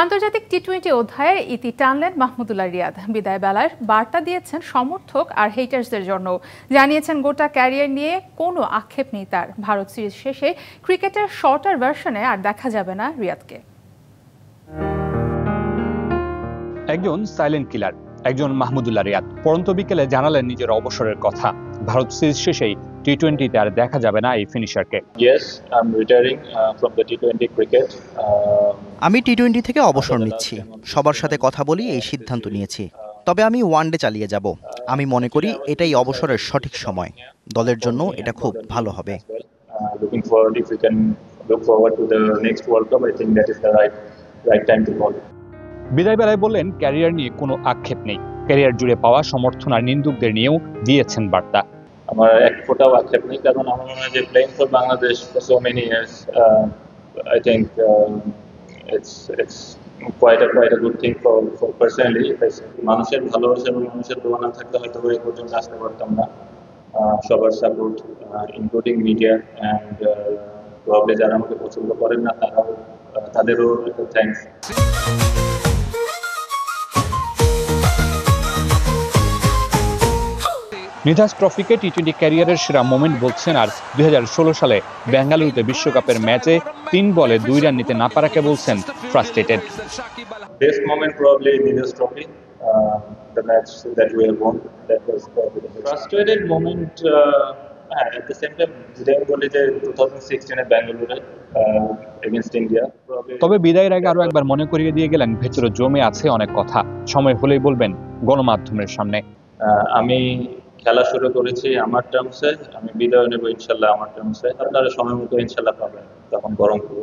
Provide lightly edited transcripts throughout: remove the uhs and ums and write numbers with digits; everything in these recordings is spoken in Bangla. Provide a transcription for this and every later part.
আন্তর্জাতিক টি-20 অধ্যায়ের ইতি টানলেন মাহমুদুল্লাহ রিয়াদ। বিদায় বেলার বার্তা দিয়েছেন সমর্থক আর হেটার্সদের জন্য। জানিয়েছেন গোটা ক্যারিয়ার নিয়ে কোনো আক্ষেপ নেই তার। ভারত সিরিজ শেষে ক্রিকেটের শর্টার ভার্সনে আর দেখা যাবে না রিয়াদকে। একজন সাইলেন্ট কিলার, একজন মাহমুদুল্লাহ রিয়াদ পরন্ত বিকেলে জানালেন নিজের অবসরের কথা। ভারত সিরিজ শেষেই টি-20তে আর দেখা যাবে না এই ফিনিশারকে। আমি টি-20 থেকে অবসর নিচ্ছি। সবার সাথে কথা বলি এই সিদ্ধান্ত নিয়েছি। তবে আমি ওয়ানডে চালিয়ে যাব। আমি মনে করি এটাই অবসরের সঠিক সময়। দলের জন্য এটা খুব ভালো হবে। বিদায় বেলায় বললেন ক্যারিয়ার নিয়ে কোনো আক্ষেপ নেই। ক্যারিয়ার জুড়ে পাওয়া সমর্থন আর নিন্দুকদের নিয়েও দিয়েছেন বার্তা। আমার এক ফোঁটাও আক্ষেপ নেই, কারণ আমার মনে হয় যে playing for Bangladesh for so many years, I think it's quite a good thing for personally. মানুষের ভালোবাসা এবং মানুষের দোয়া না থাকলে হয়তো এই পর্যন্ত আসতে পারতাম না। সবার support, including media and problem যারা আমাকে পছন্দ করেন না তাদেরও একটা থ্যাঙ্কস। নিধাস ট্রফিকে টি-20 ক্যারিয়ারের সেরা মোমেন্ট বলছেন, আর 2016 সালে বেঙ্গালুরুতে বিশ্বকাপের ম্যাচে 3 বলে 2 রান নিতে না পারাকে বলছেন frustrated. Best moment probably Nidas Trophy, the match that we have won. That was probably the frustrated moment. At the same time, যেটা বলি যে 2016 এ বেঙ্গালুরুতে against India. তবে বিদায়ের আগে আরো একবার মনে করিয়ে দিয়ে গেলেন ভেতরে জমে আছে অনেক কথা, সময় হলেই বলবেন গণমাধ্যমের সামনে। আমি খেলা শুরু করেছি আমার টার্মসে, আমি বিদায় নেব ইনশাল্লাহ আমার টার্মসে। আপনারা সময় মতো ইনশাল্লাহ পাবেন, তখন গরম করব।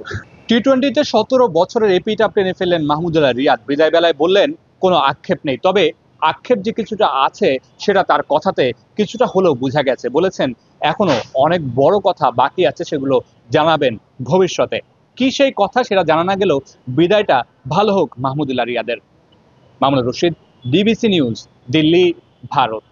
টি-20তে 17 বছরের এপিটাপ টেনে ফেললেন মাহমুদুল্লাহ রিয়াদ। বিদায় বেলায় বললেন কোনো আক্ষেপ নেই, তবে আক্ষেপ যে কিছুটা আছে সেটা তার কথাতে কিছুটা হলেও বোঝা গেছে। বলেছেন এখনো অনেক বড় কথা বাকি আছে, সেগুলো জানাবেন ভবিষ্যতে। কি সেই কথা সেটা জানা না গেলেও বিদায়টা ভালো হোক মাহমুদুল্লাহ রিয়াদের। Mamunur Rashid, DBC news, Delhi, Bharat.